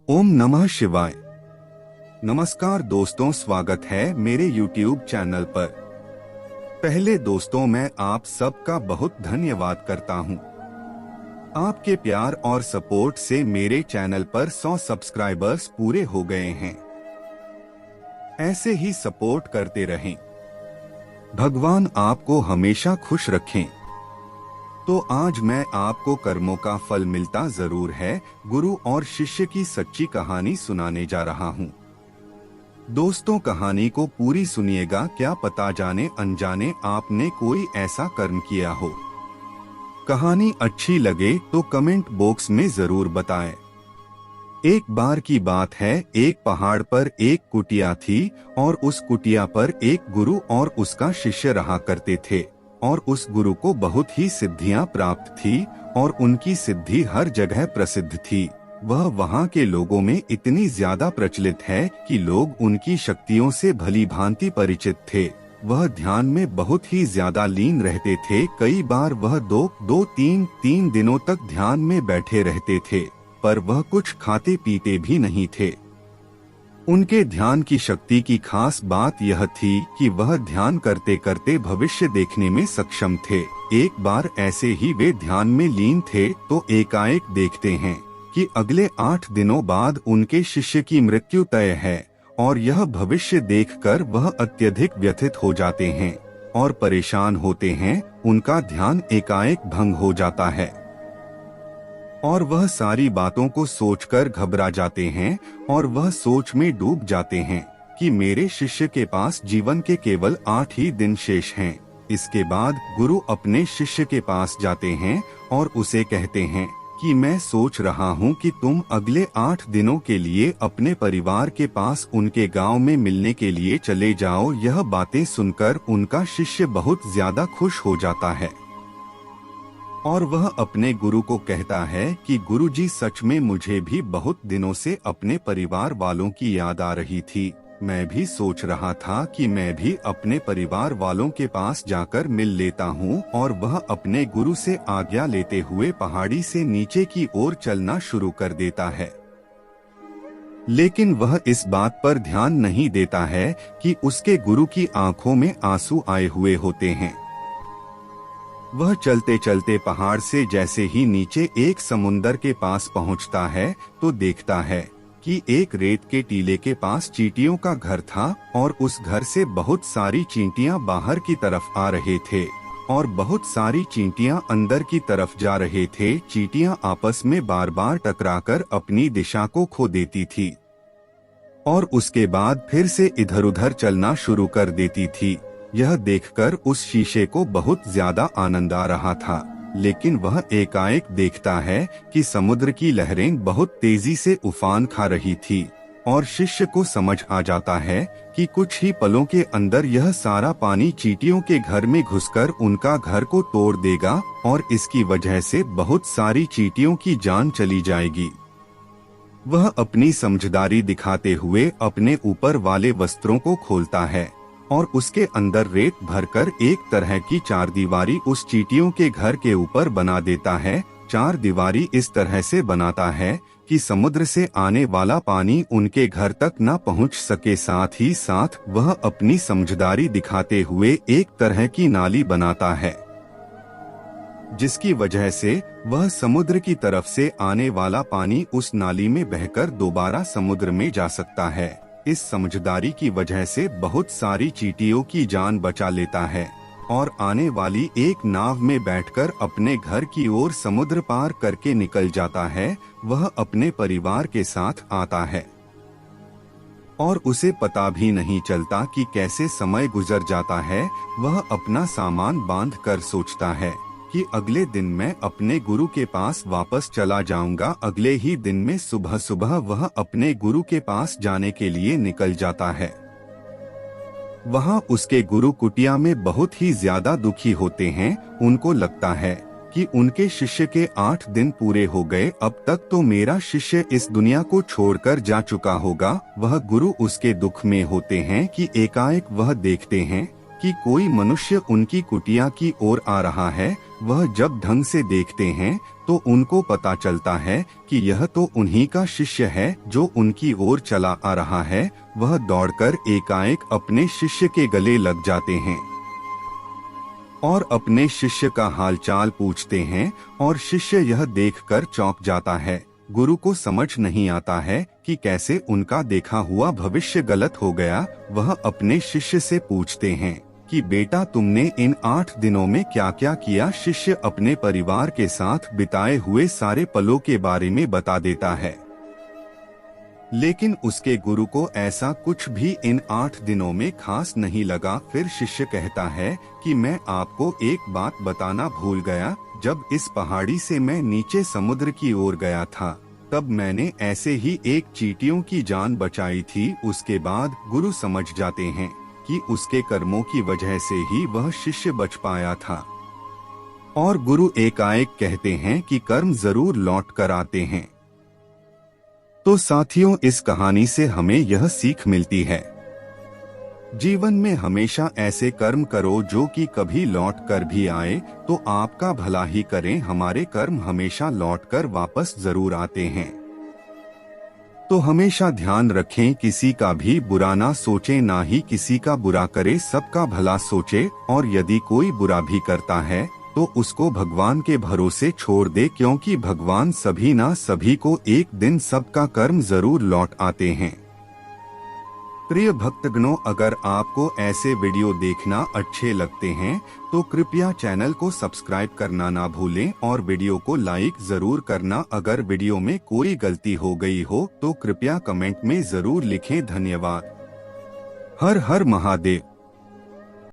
ओम नमः शिवाय। नमस्कार दोस्तों, स्वागत है मेरे YouTube चैनल पर। पहले दोस्तों, मैं आप सबका बहुत धन्यवाद करता हूं। आपके प्यार और सपोर्ट से मेरे चैनल पर 100 सब्सक्राइबर्स पूरे हो गए हैं। ऐसे ही सपोर्ट करते रहें। भगवान आपको हमेशा खुश रखें। तो आज मैं आपको कर्मों का फल मिलता जरूर है गुरु और शिष्य की सच्ची कहानी सुनाने जा रहा हूँ। दोस्तों, कहानी को पूरी सुनिएगा, क्या पता जाने अनजाने आपने कोई ऐसा कर्म किया हो। कहानी अच्छी लगे तो कमेंट बॉक्स में जरूर बताएं। एक बार की बात है, एक पहाड़ पर एक कुटिया थी और उस कुटिया पर एक गुरु और उसका शिष्य रहा करते थे। और उस गुरु को बहुत ही सिद्धियां प्राप्त थी और उनकी सिद्धि हर जगह प्रसिद्ध थी। वह वहां के लोगों में इतनी ज्यादा प्रचलित है कि लोग उनकी शक्तियों से भली भांति परिचित थे। वह ध्यान में बहुत ही ज्यादा लीन रहते थे। कई बार वह तीन दिनों तक ध्यान में बैठे रहते थे, पर वह कुछ खाते पीते भी नहीं थे। उनके ध्यान की शक्ति की खास बात यह थी कि वह ध्यान करते करते भविष्य देखने में सक्षम थे। एक बार ऐसे ही वे ध्यान में लीन थे तो एकाएक देखते हैं कि अगले 8 दिनों बाद उनके शिष्य की मृत्यु तय है। और यह भविष्य देखकर वह अत्यधिक व्यथित हो जाते हैं और परेशान होते हैं। उनका ध्यान एकाएक भंग हो जाता है और वह सारी बातों को सोचकर घबरा जाते हैं और वह सोच में डूब जाते हैं कि मेरे शिष्य के पास जीवन के केवल 8 ही दिन शेष हैं। इसके बाद गुरु अपने शिष्य के पास जाते हैं और उसे कहते हैं कि मैं सोच रहा हूँ कि तुम अगले 8 दिनों के लिए अपने परिवार के पास उनके गांव में मिलने के लिए चले जाओ। यह बातें सुनकर उनका शिष्य बहुत ज्यादा खुश हो जाता है और वह अपने गुरु को कहता है कि गुरुजी, सच में मुझे भी बहुत दिनों से अपने परिवार वालों की याद आ रही थी। मैं भी सोच रहा था कि मैं भी अपने परिवार वालों के पास जाकर मिल लेता हूँ। और वह अपने गुरु से आज्ञा लेते हुए पहाड़ी से नीचे की ओर चलना शुरू कर देता है। लेकिन वह इस बात पर ध्यान नहीं देता है कि उसके गुरु की आंखों में आंसू आए हुए होते हैं। वह चलते चलते पहाड़ से जैसे ही नीचे एक समुंदर के पास पहुंचता है तो देखता है कि एक रेत के टीले के पास चींटियों का घर था और उस घर से बहुत सारी चींटियां बाहर की तरफ आ रहे थे और बहुत सारी चींटियां अंदर की तरफ जा रहे थे। चींटियां आपस में बार बार टकराकर अपनी दिशा को खो देती थी और उसके बाद फिर से इधर उधर चलना शुरू कर देती थी। यह देखकर उस शीशे को बहुत ज्यादा आनंद आ रहा था, लेकिन वह एकाएक देखता है कि समुद्र की लहरें बहुत तेजी से उफान खा रही थी और शिष्य को समझ आ जाता है कि कुछ ही पलों के अंदर यह सारा पानी चींटियों के घर में घुसकर उनका घर को तोड़ देगा और इसकी वजह से बहुत सारी चींटियों की जान चली जाएगी। वह अपनी समझदारी दिखाते हुए अपने ऊपर वाले वस्त्रों को खोलता है और उसके अंदर रेत भरकर एक तरह की चारदीवारी उस चींटियों के घर के ऊपर बना देता है। चारदीवारी इस तरह से बनाता है कि समुद्र से आने वाला पानी उनके घर तक न पहुंच सके। साथ ही साथ वह अपनी समझदारी दिखाते हुए एक तरह की नाली बनाता है, जिसकी वजह से वह समुद्र की तरफ से आने वाला पानी उस नाली में बहकर दोबारा समुद्र में जा सकता है। इस समझदारी की वजह से बहुत सारी चींटियों की जान बचा लेता है और आने वाली एक नाव में बैठकर अपने घर की ओर समुद्र पार करके निकल जाता है। वह अपने परिवार के साथ आता है और उसे पता भी नहीं चलता कि कैसे समय गुजर जाता है। वह अपना सामान बांध कर सोचता है कि अगले दिन मैं अपने गुरु के पास वापस चला जाऊंगा। अगले ही दिन में सुबह सुबह वह अपने गुरु के पास जाने के लिए निकल जाता है। वहां उसके गुरु कुटिया में बहुत ही ज्यादा दुखी होते हैं। उनको लगता है कि उनके शिष्य के 8 दिन पूरे हो गए, अब तक तो मेरा शिष्य इस दुनिया को छोड़कर जा चुका होगा। वह गुरु उसके दुख में होते हैं कि एकाएक वह देखते हैं कि कोई मनुष्य उनकी कुटिया की ओर आ रहा है। वह जब ढंग से देखते हैं तो उनको पता चलता है कि यह तो उन्हीं का शिष्य है जो उनकी ओर चला आ रहा है। वह दौड़कर एकाएक अपने शिष्य के गले लग जाते हैं और अपने शिष्य का हालचाल पूछते हैं और शिष्य यह देखकर चौंक जाता है। गुरु को समझ नहीं आता है कि कैसे उनका देखा हुआ भविष्य गलत हो गया। वह अपने शिष्य से पूछते हैं कि बेटा तुमने इन 8 दिनों में क्या क्या किया। शिष्य अपने परिवार के साथ बिताए हुए सारे पलों के बारे में बता देता है, लेकिन उसके गुरु को ऐसा कुछ भी इन 8 दिनों में खास नहीं लगा। फिर शिष्य कहता है कि मैं आपको एक बात बताना भूल गया। जब इस पहाड़ी से मैं नीचे समुद्र की ओर गया था, तब मैंने ऐसे ही एक चींटियों की जान बचाई थी। उसके बाद गुरु समझ जाते हैं कि उसके कर्मों की वजह से ही वह शिष्य बच पाया था और गुरु एकाएक कहते हैं कि कर्म जरूर लौट कर आते हैं। तो साथियों, इस कहानी से हमें यह सीख मिलती है, जीवन में हमेशा ऐसे कर्म करो जो कि कभी लौट कर भी आए तो आपका भला ही करें। हमारे कर्म हमेशा लौट कर वापस जरूर आते हैं। तो हमेशा ध्यान रखें, किसी का भी बुरा ना सोचे, ना ही किसी का बुरा करे, सबका भला सोचे। और यदि कोई बुरा भी करता है तो उसको भगवान के भरोसे छोड़ दे, क्योंकि भगवान सभी ना सभी को एक दिन सबका कर्म जरूर लौट आते हैं। प्रिय भक्तगणों, अगर आपको ऐसे वीडियो देखना अच्छे लगते हैं तो कृपया चैनल को सब्सक्राइब करना ना भूलें और वीडियो को लाइक जरूर करना। अगर वीडियो में कोई गलती हो गई हो तो कृपया कमेंट में जरूर लिखें। धन्यवाद। हर हर महादेव।